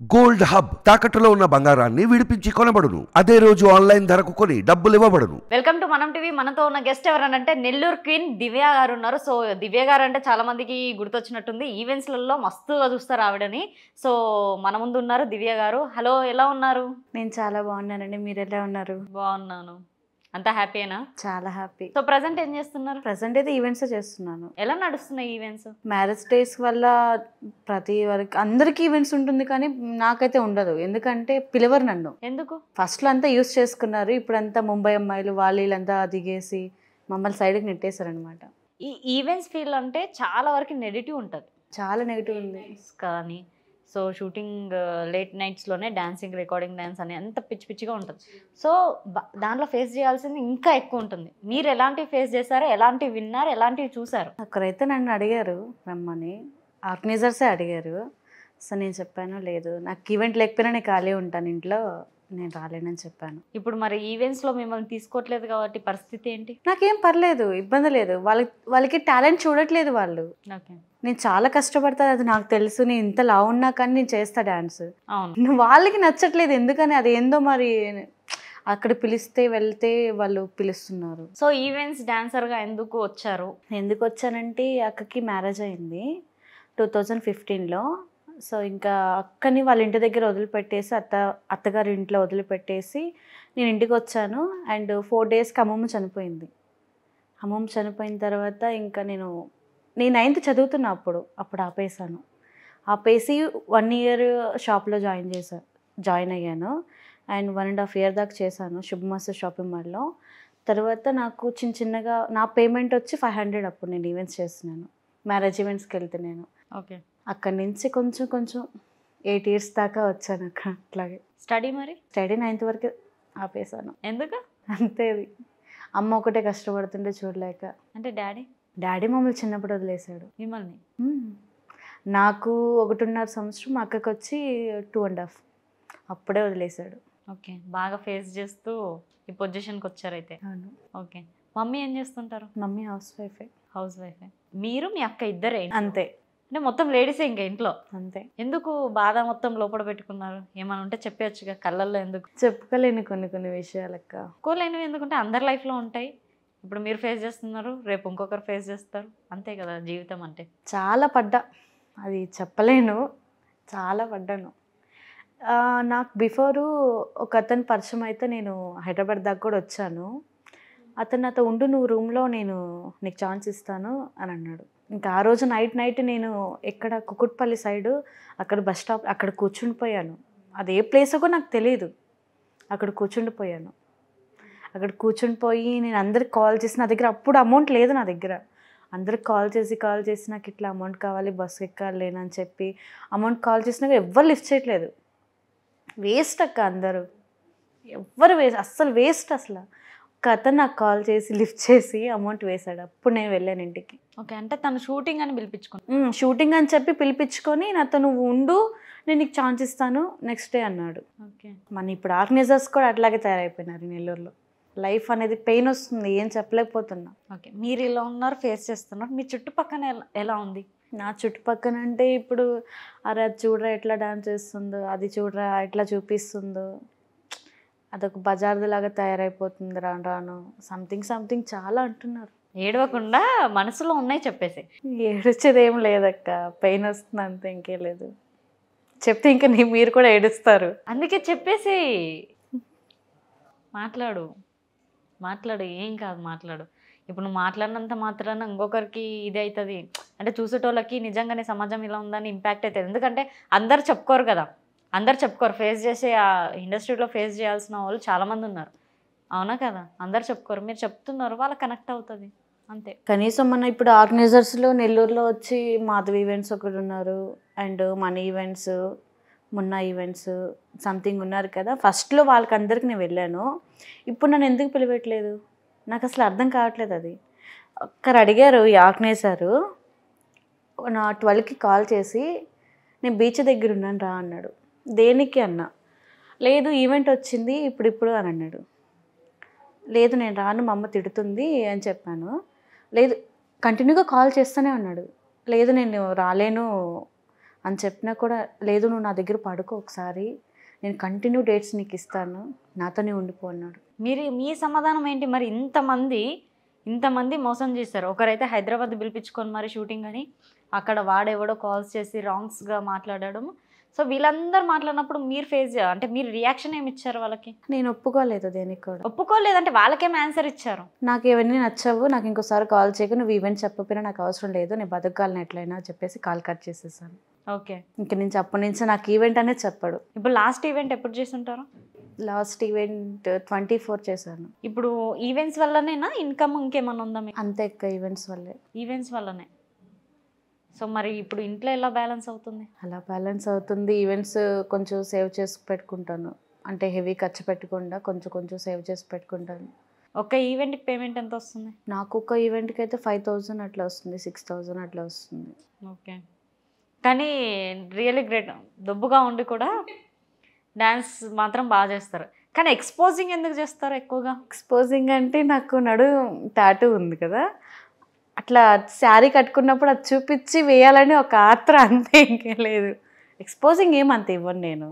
Gold hub తాకట్టులో ఉన్న బంగారాన్ని విడిపించి కొనబడును. అదే రోజు ఆన్లైన్ ధరకు కొని డబ్బులు ఇవ్వబడును. వెల్కమ్ టు మనం టీవీ. మనతో ఉన్న గెస్ట్ ఎవరనంటే నెల్లూరు క్వీన్ దివ్య గారు ఉన్నారు. సో దివ్య గారు అంటే చాలా మందికి గుర్తొచ్చినట్టుంది. ఈవెంట్స్లలో మస్తుగా చూస్తారు ఆవిడని. సో మన ముందు ఉన్నారు దివ్య గారు. హలో, ఎలా ఉన్నారు? నేను చాలా బాగున్నానండి. మీరు ఎలా ఉన్నారు? బాగున్నాను. అంతా హ్యాపీనా? చాలా హ్యాపీ. సో ప్రజెంట్ ఏం చేస్తున్నారు? ప్రజెంట్ అయితే ఈవెంట్స్ చేస్తున్నాను. ఎలా నడుస్తున్నాయి ఈవెంట్స్? మ్యారేజ్ డేస్ వల్ల ప్రతి వరకు అందరికీ ఈవెంట్స్ ఉంటుంది, కానీ నాకైతే ఉండదు. ఎందుకంటే పిలవరు నన్ను. ఎందుకు? ఫస్ట్లో అంతా యూస్ చేసుకున్నారు. ఇప్పుడంతా ముంబై అమ్మాయిలు వీళ్ళంతా దిగేసి మమ్మల్ని సైడ్కి నెట్టేశారనమాట. ఈ ఈవెంట్స్ ఫీల్ అంటే చాలా వరకు నెగిటివ్ ఉంటుంది. చాలా నెగిటివ్ ఉంది. కానీ సో షూటింగ్ లేట్ నైట్స్లోనే డాన్సింగ్, రికార్డింగ్ డ్యాన్స్ అని ఎంత పిచ్చి పిచ్చిగా ఉంటుంది. సో దాంట్లో ఫేస్ చేయాల్సింది ఇంకా ఎక్కువ ఉంటుంది. మీరు ఎలాంటివి ఫేస్ చేశారు, ఎలాంటివి విన్నారు, ఎలాంటివి చూసారు? ఒకరైతే నన్ను అడిగారు రమ్మని, ఆర్గనైజర్సే అడిగారు. సో నేను చెప్పాను, లేదు నాకు ఈవెంట్ లేకపోయినా నేను ఖాళీ ఉంటాను ఇంట్లో, నేను రాలేనని చెప్పాను. ఇప్పుడు మరి ఈవెంట్స్లో మిమ్మల్ని తీసుకోవట్లేదు కాబట్టి పరిస్థితి ఏంటి? నాకేం పర్లేదు, ఇబ్బంది లేదు. వాళ్ళకి టాలెంట్ చూడట్లేదు వాళ్ళు. ఓకే, నేను చాలా కష్టపడతాను, అది నాకు తెలుసు. నేను ఇంత లా ఉన్నా కానీ నేను చేస్తా డ్యాన్స్. అవును. వాళ్ళకి నచ్చట్లేదు ఎందుకని, అది ఏందో మరి. అక్కడ పిలిస్తే వెళ్తే వాళ్ళు పిలుస్తున్నారు. సో ఈవెంట్స్ డాన్సర్గా ఎందుకు వచ్చారు? ఎందుకు వచ్చానంటే అక్కకి మ్యారేజ్ అయింది 2015లో. సో ఇంకా అక్కని వాళ్ళ ఇంటి దగ్గర వదిలిపెట్టేసి అత్తగారి ఇంట్లో వదిలిపెట్టేసి నేను ఇంటికి వచ్చాను. అండ్ 4 డేస్కి అమ్మమ్మ చనిపోయింది. అమ్మమ్మ చనిపోయిన తర్వాత ఇంకా నేను 9th చదువుతున్నా. అప్పుడు ఆపేసాను. ఆపేసి 1 year షాప్లో జాయిన్ అయ్యాను. అండ్ 1.5 year దాకా చేశాను శుభమస్తు షాపింగ్ మాల్లో. తర్వాత నాకు చిన్నగా నా పేమెంట్ వచ్చి 500. అప్పుడు నేను ఈవెంట్స్ చేస్తున్నాను, మ్యారేజ్ ఈవెంట్స్కి వెళ్తే నేను. ఓకే, అక్కడి నుంచి కొంచెం 8 years దాకా వచ్చాను అక్కడ. అట్లాగే స్టడీ మరి? స్టడీ 9th వరకు ఆపేసాను. ఎందుకు? అంతే. అది అమ్మ ఒకటే కష్టపడుతుంటే చూడలేక. అంటే డాడీ మమ్మల్ని చిన్నప్పుడు వదిలేశాడు. మిమ్మల్ని? నాకు 1.5 సంవత్సరం, మా అక్కకి వచ్చి 2.5. అప్పుడే వదిలేశాడు. ఓకే, బాగా ఫేస్ చేస్తూ ఈ పొజిషన్కి వచ్చారైతే. అవును. ఓకే, మమ్మీ ఏం చేస్తుంటారు? మమ్మీ హౌస్ వైఫే. హౌస్ వైఫే. మీరు మీ అక్క ఇద్దరే? అంతే. అంటే మొత్తం లేడీసే ఇంకా ఇంట్లో? అంతే. ఎందుకు బాధ మొత్తం లోపల పెట్టుకున్నారు? ఏమైనా ఉంటే చెప్పేయచ్చుగా, కళ్ళల్లో ఎందుకు? చెప్పుకోలేను కొన్ని విషయాలక్క. చెప్పుకోలేనివి ఎందుకంటే అందరి లైఫ్లో ఉంటాయి. ఇప్పుడు మీరు ఫేస్ చేస్తున్నారు, రేపు ఇంకొకరు ఫేస్ చేస్తారు. అంతే కదా జీవితం అంటే. చాలా పడ్డా, అది చెప్పలేను. చాలా పడ్డాను. నాకు బిఫోరు ఒక అతను పరిచయం అయితే నేను హైదరాబాద్ దాకా కూడా వచ్చాను. అతను నాతో ఉండు, నువ్వు రూమ్లో నేను నీకు ఛాన్స్ ఇస్తాను అని అన్నాడు. ఇంకా ఆ రోజు నైట్ నేను ఎక్కడ కుకుట్పల్లి సైడు అక్కడ బస్ స్టాప్ అక్కడ కూర్చుండిపోయాను. అది ఏ ప్లేసో కూడా నాకు తెలియదు. అక్కడ కూర్చుండిపోయాను. అక్కడ కూర్చుండిపోయి నేను అందరికి కాల్ చేసి, నా దగ్గర అప్పుడు అమౌంట్ లేదు నా దగ్గర. అందరికి కాల్ చేసి నాకు ఇట్లా అమౌంట్ కావాలి, బస్సు ఎక్కాలి లేనని చెప్పి అమౌంట్ కాల్ చేసినాక ఎవ్వరు లిఫ్ట్ చేయట్లేదు. వేస్ట్ అక్క, అందరూ ఎవ్వరు అస్సలు వేస్ట్. అసలు ఒక అతను నాకు కాల్ చేసి లిఫ్ట్ చేసి అమౌంట్ వేశాడు. అప్పుడు నేను వెళ్ళాను ఇంటికి. ఓకే, అంటే తను షూటింగ్ అని పిలిపించుకున్నాను. షూటింగ్ అని చెప్పి పిలిపించుకొని నాతో నువ్వు ఉండు, నేను నీకు ఛాన్స్ ఇస్తాను నెక్స్ట్ డే అన్నాడు. ఓకే, మన ఇప్పుడు ఆర్గనైజర్స్ కూడా అట్లాగే తయారైపోయినారు నెల్లూరులో. లైఫ్ అనేది పెయిన్ వస్తుంది, ఏం చెప్పలేకపోతున్నా. ఓకే, మీరు ఇలా ఉన్నారు, ఫేస్ చేస్తున్నారు. మీ చుట్టుపక్కన ఎలా ఉంది? నా చుట్టుపక్కన అంటే ఇప్పుడు అరే అది చూడరా ఎట్లా డాన్స్ చేస్తుందో, అది చూడరా ఎట్లా చూపిస్తుందో, అదొక బజార్ది లాగా తయారైపోతుంది రాను రాను, సంథింగ్ చాలా అంటున్నారు. ఏడవకుండా మనసులో ఉన్నాయి చెప్పేసి. ఏడ్చేది ఏం లేదక్క, పెయిన్ వస్తుంది అంతే, ఇంకేం లేదు. చెప్తే ఇంకా మీరు కూడా ఏడుస్తారు. అందుకే చెప్పేసి మాట్లాడు, ఏం కాదు, మాట్లాడు. ఇప్పుడు నువ్వు మాట్లాడినంత మాత్రాన ఇంకొకరికి ఇది అవుతుంది అంటే చూసేటోళ్ళకి నిజంగానే సమాజం ఇలా ఉందని ఇంపాక్ట్ అవుతుంది. ఎందుకంటే అందరు చెప్పుకోరు కదా, ఫేస్ చేసే ఆ ఇండస్ట్రీలో ఫేస్ చేయాల్సిన వాళ్ళు చాలామంది ఉన్నారు. అవునా కదా? అందరు చెప్పుకోరు, మీరు చెప్తున్నారు, వాళ్ళకి కనెక్ట్ అవుతుంది అంతే. కనీసం మన ఇప్పుడు ఆర్గనైజర్స్లో నెల్లూరులో వచ్చి మాధవ్ ఈవెంట్స్ ఒకరు ఉన్నారు, అండ్ మన ఈవెంట్స్, మొన్న ఈవెంట్స్ సంథింగ్ ఉన్నారు కదా. ఫస్ట్లో వాళ్ళకి అందరికి నేను వెళ్ళాను. ఇప్పుడు నన్ను ఎందుకు పిలవట్లేదు నాకు అసలు అర్థం కావట్లేదు. అది ఒక్కరు అడిగారు, ఈ ఆర్గనైజరు నా 12కి కాల్ చేసి నేను బీచ్ దగ్గర ఉన్నాను రా అన్నాడు. దేనికి అన్నా, లేదు ఈవెంట్ వచ్చింది ఇప్పుడు అని అన్నాడు. లేదు నేను రాను, మా అమ్మ తిడుతుంది అని చెప్పాను. లేదు కంటిన్యూగా కాల్ చేస్తూనే ఉన్నాడు. లేదు నేను రాలేను, అని చెప్పినా కూడా లేదు నువ్వు నా దగ్గర పడుకో ఒకసారి, నేను కంటిన్యూ డేట్స్ నీకు ఇస్తాను, నాతోనే ఉండిపో అన్నాడు. మీ సమాధానం ఏంటి మరి? ఇంతమంది మోసం చేస్తారు. ఒకరైతే హైదరాబాద్ పిలిపించుకొని మరి షూటింగ్ అని అక్కడ వాడెవడో కాల్స్ చేసి రాంగ్స్గా మాట్లాడడం. సో వీళ్ళందరూ మాట్లాడినప్పుడు మీరు అంటే మీరు రియాక్షన్ ఏమి ఇచ్చారు వాళ్ళకి? నేను ఒప్పుకోలేదు దేనికి కూడా. ఒప్పుకోలేదంటే వాళ్ళకేం ఆన్సర్ ఇచ్చారు? నాకు ఇవన్నీ నచ్చవు, నాకు ఇంకోసారి కాల్ చేయకు, నువ్వు ఈవెంట్ చెప్పకపోయినా నాకు అవసరం లేదు, నేను బతకాలని ఎట్లయినా చెప్పేసి కాల్ కట్ చేసేసాను. ఓకే. ఇంక నుంచి అప్పటి నుంచి నాకు ఈవెంట్ అనేది చెప్పాడు. ఇప్పుడు లాస్ట్ ఈవెంట్ ఎప్పుడు చేసి ఉంటారు? లాస్ట్ ఈవెంట్ 24 చేశాను. ఇప్పుడు ఈవెంట్స్ వల్లనేనా ఇన్కమ్ ఇంకేమన్నా ఉందా మీకు? అంతే ఎక్క ఈవెంట్స్ వల్లే. ఈవెంట్స్ వల్లనే. సో మరి ఇప్పుడు ఇంట్లో ఎలా బ్యాలెన్స్ అవుతుంది? అలా బ్యాలెన్స్ అవుతుంది. ఈవెంట్స్ కొంచెం సేవ్ చేసి పెట్టుకుంటాను, అంటే హెవీ ఖర్చు పెట్టకుండా కొంచెం సేవ్ చేసి పెట్టుకుంటాను. ఒక ఈవెంట్కి పేమెంట్ ఎంత వస్తుంది? నాకు ఒక ఈవెంట్కి అయితే 5000 అట్లా వస్తుంది, 6000 అట్లా వస్తుంది. ఓకే. కానీ రియల్లీ గ్రేట్. దొబ్బుగా ఉండి కూడా డ్యాన్స్ మాత్రం బాగా చేస్తారు. కానీ ఎక్స్పోజింగ్ ఎందుకు చేస్తారు ఎక్కువగా? ఎక్స్పోజింగ్ అంటే నాకు టాటూ ఉంది కదా, అట్లా శారీ కట్టుకున్నప్పుడు అది చూపించి వేయాలని ఒక ఆత్ర, అంతే, ఇంకేం లేదు. ఎక్స్పోజింగ్ ఏమంత ఇవ్వను నేను,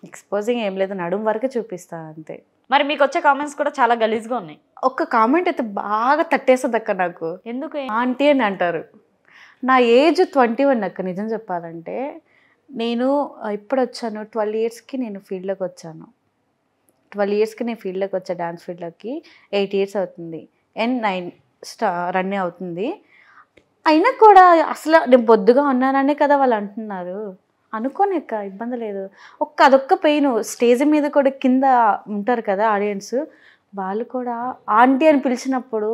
ఎక్స్పోజింగ్ ఏం లేదు, నడుం వరకు చూపిస్తాను అంతే. మరి మీకు వచ్చే కామెంట్స్ కూడా చాలా గలీజ్గా ఉన్నాయి. ఒక్క కామెంట్ అయితే బాగా తట్టేస్తుంది అక్క నాకు. ఎందుకు? ఆంటీ అని అంటారు. నా ఏజ్ 21 అక్క. నిజం చెప్పాలంటే నేను ఇప్పుడు వచ్చాను 12 ఇయర్స్కి నేను ఫీల్డ్లోకి వచ్చాను. 12 ఇయర్స్కి నేను ఫీల్డ్లోకి వచ్చాను, డ్యాన్స్ ఫీల్డ్లోకి 8 ఇయర్స్ అవుతుంది, అండ్ 9 రన్ అవుతుంది. అయినా కూడా అసలు నేను బొద్దుగా ఉన్నాననే కదా వాళ్ళు అంటున్నారు. అనుకోనిక ఇబ్బంది లేదు. అదొక్క పెయిన్. స్టేజ్ మీద కూడా కింద ఉంటారు కదా ఆడియన్స్, వాళ్ళు కూడా ఆంటీ అని పిలిచినప్పుడు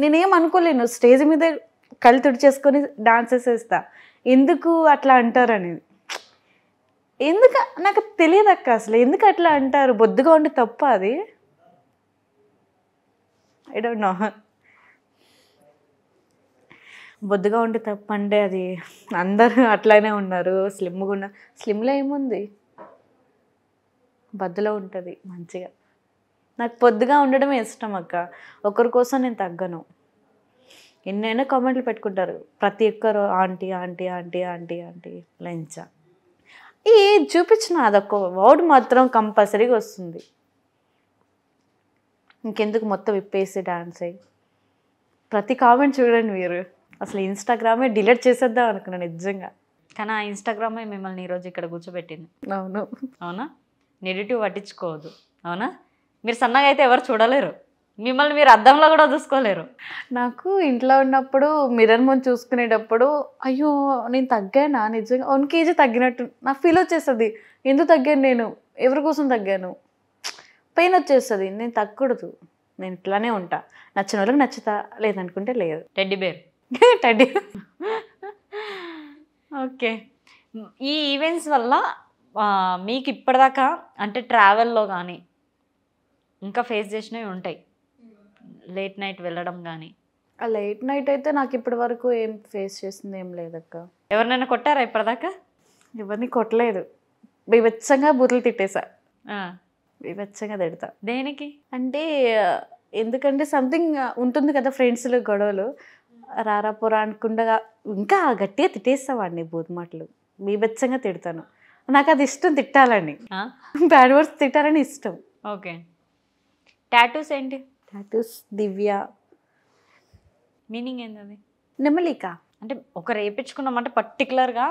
నేనేం అనుకోలేను, స్టేజ్ మీద కళ్ళు తుడిచేసుకొని డాన్స్ చేసేస్తా. ఎందుకు అట్లా అంటారని ఎందుకు నాకు తెలియదు అక్క, అసలు ఎందుకు అట్లా అంటారు. బొద్దుగా ఉండి తప్ప అది? I don't know. బొద్దుగా ఉండి తప్ప అంటే అది అందరూ అట్లానే ఉన్నారు. స్లిమ్లో ఏముంది, బద్దులో ఉంటుంది మంచిగా. నాకు పొద్దుగా ఉండడమే ఇష్టం అక్క. ఒకరి కోసం నేను తగ్గను. ఎన్నైనా కామెంట్లు పెట్టుకుంటారు ప్రతి ఒక్కరు, aunty aunty aunty aunty aunty లంచా ఈ చూపించిన అదొక వర్డ్ మాత్రం కంపల్సరీగా వస్తుంది. ఇంకెందుకు మొత్తం విప్పేసి డాన్స్ అయ్యి ప్రతి కామెంట్ చూడండి మీరు. అసలు ఇన్స్టాగ్రామే డిలీట్ చేసేద్దాం అనుకున్నాను నిజంగా. కానీ ఆ ఇన్స్టాగ్రామే మిమ్మల్ని ఈరోజు ఇక్కడ కూర్చోబెట్టింది. అవునా? నెగిటివ్ పట్టించుకోవద్దు. అవునా? మీరు సన్నగా అయితే ఎవరు చూడలేరు, మిమ్మల్ని మీరు అద్దంలో కూడా చూసుకోలేరు. నాకు ఇంట్లో ఉన్నప్పుడు మిర్రర్ ముందు చూసుకునేటప్పుడు అయ్యో నేను తగ్గానా, నిజంగా 1 kg తగ్గినట్టు నాకు ఫీల్ వచ్చేస్తుంది. ఎందుకు తగ్గాను, నేను ఎవరి కోసం తగ్గాను, పెయిన్ వచ్చేస్తుంది. నేను తగ్గకూడదు, నేను ఇట్లానే ఉంటా. నచ్చిన వాళ్ళకి నచ్చుతా, లేదనుకుంటే లేదు. Teddy bear. టెడ్డీ. ఓకే. ఈ ఈవెంట్స్ వల్ల మీకు ఇప్పటిదాకా అంటే ట్రావెల్లో కానీ ఇంకా ఫేస్ చేసినవి ఉంటాయి, లేట్ నైట్ వెళ్ళడం కానీ. ఆ లేట్ నైట్ అయితే నాకు ఇప్పటి వరకు ఏం ఫేస్ చేసింది ఏం లేదక్క. ఎవరినైనా కొట్టారా ఇప్పటిదాకా? ఎవరిని కొట్టలేదు, బీభత్సంగా బూతులు తిట్టేసా. బీభత్సంగా తిడతా. దేనికి అంటే ఎందుకంటే సంథింగ్ ఉంటుంది కదా ఫ్రెండ్స్లో గొడవలు, రారా పోరా అనుకుండా ఇంకా గట్టిగా తిట్టేస్తా వాడిని. బూత్ మాటలు బీభత్సంగా తిడతాను. నాకు అది ఇష్టం, తిట్టాలని, బ్యాడ్ వర్డ్స్ తిట్టాలని ఇష్టం. ఓకే. టాటూస్ ఏంటి? టాటూస్ దివ్య. మీనింగ్ ఏంది అది? నెమలిక. అంటే ఒకరు వేయించుకున్నామంటే పర్టికులర్గా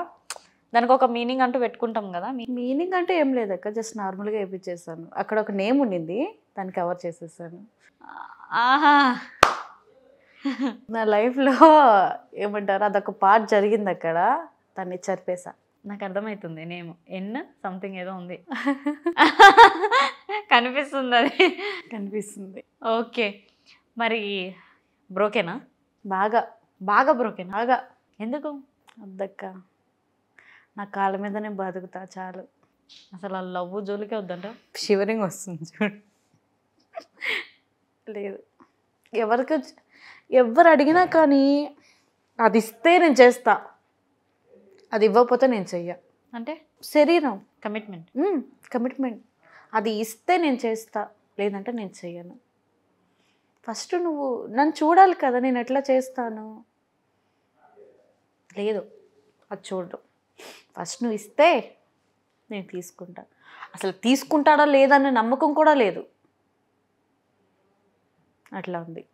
దానికి ఒక మీనింగ్ అంటూ పెట్టుకుంటాం కదా. మీనింగ్ అంటే ఏం లేదక్క, జస్ట్ నార్మల్గా వేయించేసాను. అక్కడ ఒక నేమ్ ఉండింది, దాన్ని కవర్ చేసేసాను. ఆహా. నా లైఫ్లో ఏమంటారు అదొక పార్ట్ జరిగింది అక్కడ, దాన్ని చర్పేసా. నాకు అర్థమవుతుంది, నేమ్ ఎన్ సంథింగ్ ఏదో ఉంది. కనిపిస్తుంది, అది కనిపిస్తుంది. ఓకే. మరి బ్రోకేనా? బాగా బాగా బ్రోకేనా? బాగా. ఎందుకు? వద్దక్క, నా కాళ్ళ మీదనే బతుకుతా చాలు. అసలు ఆ లవ్ జోలికే వద్దంట. షివరింగ్ వస్తుంది చూడు. లేదు, ఎవరు అడిగినా కానీ అది ఇస్తే నేను చేస్తా, అది ఇవ్వకపోతే నేను చెయ్య. అంటే శరీరం కమిట్మెంట్. కమిట్మెంట్. అది ఇస్తే నేను చేస్తా, లేదంటే నేను చెయ్యను. ఫస్ట్ నువ్వు నన్ను చూడాలి కదా, నేను ఎట్లా చేస్తాను. లేదు, అది చూడు. ఫస్ట్ నువ్వు ఇస్తే నేను తీసుకుంటా. అసలు తీసుకుంటాడా లేదన్న నమ్మకం కూడా లేదు. అట్లా ఉంది.